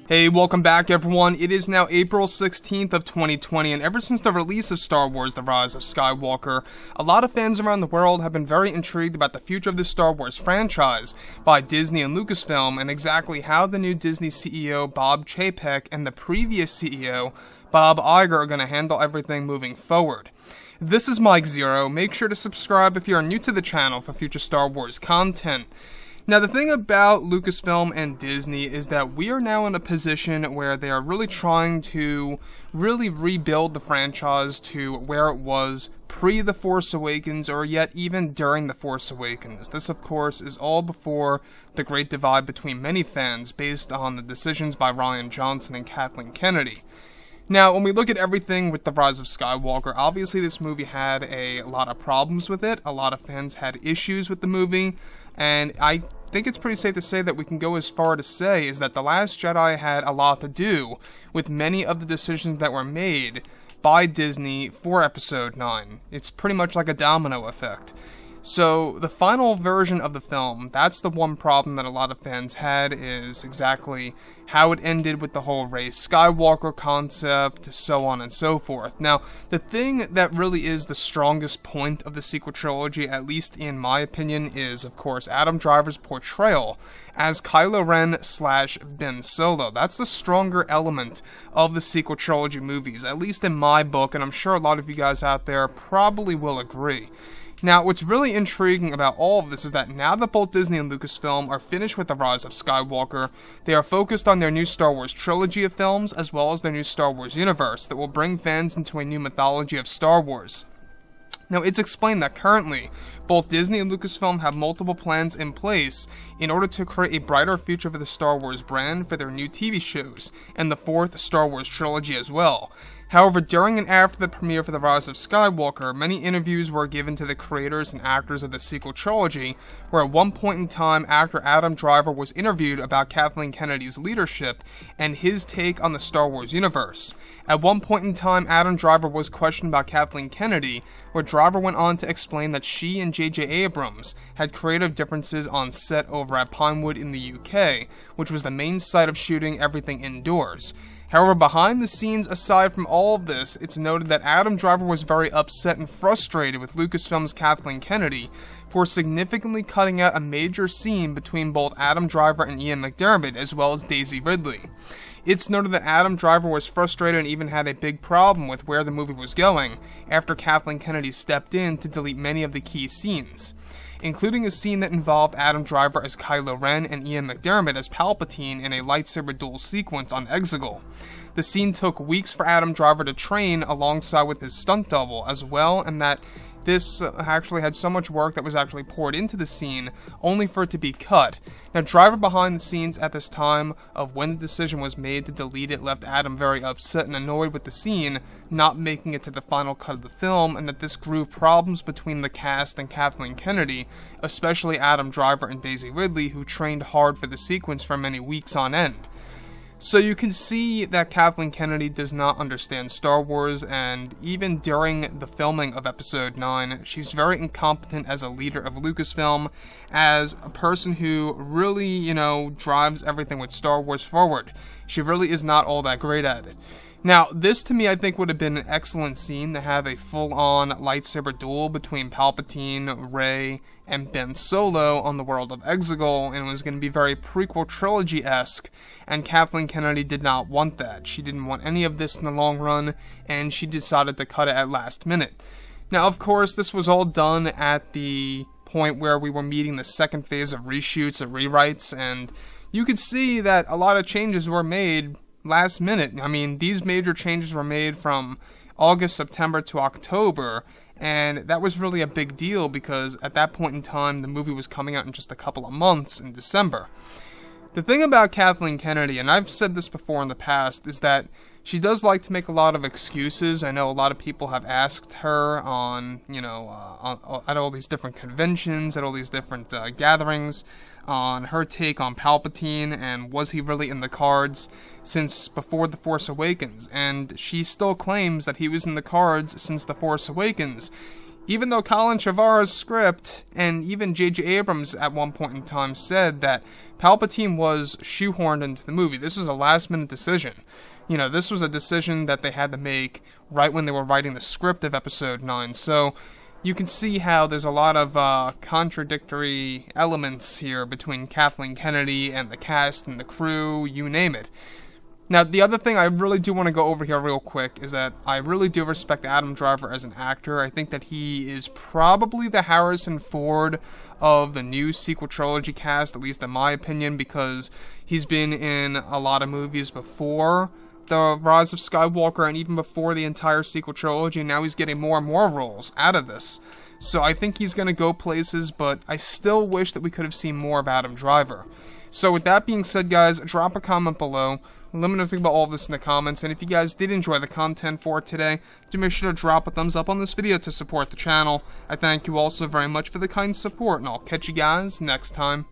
Hey, welcome back everyone. It is now April 16th of 2020, and ever since the release of Star Wars The Rise of Skywalker, a lot of fans around the world have been very intrigued about the future of the Star Wars franchise by Disney and Lucasfilm, and exactly how the new Disney CEO Bob Chapek and the previous CEO Bob Iger are going to handle everything moving forward. This is Mike Zeroh. Make sure to subscribe if you are new to the channel for future Star Wars content. Now, the thing about Lucasfilm and Disney is that we are now in a position where they are really trying to rebuild the franchise to where it was pre-The Force Awakens, or yet even during The Force Awakens. This, of course, is all before the great divide between many fans based on the decisions by Rian Johnson and Kathleen Kennedy. Now, when we look at everything with The Rise of Skywalker, obviously this movie had a lot of problems with it. A lot of fans had issues with the movie, and I think it's pretty safe to say that we can go as far to say is that The Last Jedi had a lot to do with many of the decisions that were made by Disney for Episode 9. It's pretty much like a domino effect. So, the final version of the film, that's the one problem that a lot of fans had, is exactly how it ended with the whole Rey Skywalker concept, so on and so forth. Now, the thing that really is the strongest point of the sequel trilogy, at least in my opinion, is, of course, Adam Driver's portrayal as Kylo Ren / Ben Solo. That's the stronger element of the sequel trilogy movies, at least in my book, and I'm sure a lot of you guys out there probably will agree. Now, what's really intriguing about all of this is that now that both Disney and Lucasfilm are finished with The Rise of Skywalker, they are focused on their new Star Wars trilogy of films, as well as their new Star Wars universe that will bring fans into a new mythology of Star Wars. Now, it's explained that currently, both Disney and Lucasfilm have multiple plans in place in order to create a brighter future for the Star Wars brand for their new TV shows, and the fourth Star Wars trilogy as well. However, during and after the premiere for The Rise of Skywalker, many interviews were given to the creators and actors of the sequel trilogy, where at one point in time, actor Adam Driver was interviewed about Kathleen Kennedy's leadership and his take on the Star Wars universe. At one point in time, Adam Driver was questioned about Kathleen Kennedy, where Driver went on to explain that she and J.J. Abrams had creative differences on set over at Pinewood in the UK, which was the main site of shooting everything indoors. However, behind the scenes, aside from all of this, it's noted that Adam Driver was very upset and frustrated with Lucasfilm's Kathleen Kennedy for significantly cutting out a major scene between both Adam Driver and Ian McDiarmid, as well as Daisy Ridley. It's noted that Adam Driver was frustrated and even had a big problem with where the movie was going after Kathleen Kennedy stepped in to delete many of the key scenes, including a scene that involved Adam Driver as Kylo Ren and Ian McDiarmid as Palpatine in a lightsaber duel sequence on Exegol. The scene took weeks for Adam Driver to train alongside with his stunt double as well, and that this actually had so much work that was actually poured into the scene, only for it to be cut. Now, Driver behind the scenes at this time of when the decision was made to delete it left Adam very upset and annoyed with the scene not making it to the final cut of the film, and that this grew problems between the cast and Kathleen Kennedy, especially Adam Driver and Daisy Ridley, who trained hard for the sequence for many weeks on end. So you can see that Kathleen Kennedy does not understand Star Wars, and even during the filming of Episode 9, she's very incompetent as a leader of Lucasfilm, as a person who really, drives everything with Star Wars forward. She really is not all that great at it. Now, this to me I think would have been an excellent scene to have a full-on lightsaber duel between Palpatine, Rey, and Ben Solo on the world of Exegol, and it was going to be very prequel trilogy-esque, and Kathleen Kennedy did not want that. She didn't want any of this in the long run, and she decided to cut it at last minute. Now, of course, this was all done at the point where we were meeting the second phase of reshoots and rewrites, and you could see that a lot of changes were made last minute. I mean, these major changes were made from August, September to October, and that was really a big deal because at that point in time, the movie was coming out in just a couple of months in December. The thing about Kathleen Kennedy, and I've said this before in the past, is that she does like to make a lot of excuses. I know a lot of people have asked her on, at all these different conventions, at all these different gatherings, on her take on Palpatine and was he really in the cards since before The Force Awakens. And she still claims that he was in the cards since The Force Awakens, Even though Colin Trevorrow's script, and even J.J. Abrams at one point in time said that Palpatine was shoehorned into the movie. This was a last-minute decision. You know, this was a decision that they had to make right when they were writing the script of Episode 9. So you can see how there's a lot of contradictory elements here between Kathleen Kennedy and the cast and the crew, you name it. Now, the other thing I really do want to go over here real quick is that I really do respect Adam Driver as an actor. I think that he is probably the Harrison Ford of the new sequel trilogy cast, at least in my opinion, because he's been in a lot of movies before The Rise of Skywalker and even before the entire sequel trilogy, and now he's getting more and more roles out of this. So I think he's going to go places, but I still wish that we could have seen more of Adam Driver. So with that being said, guys, drop a comment below. Let me know what you think about all of this in the comments, and if you guys did enjoy the content for today, do make sure to drop a thumbs up on this video to support the channel. I thank you all so very much for the kind support, and I'll catch you guys next time.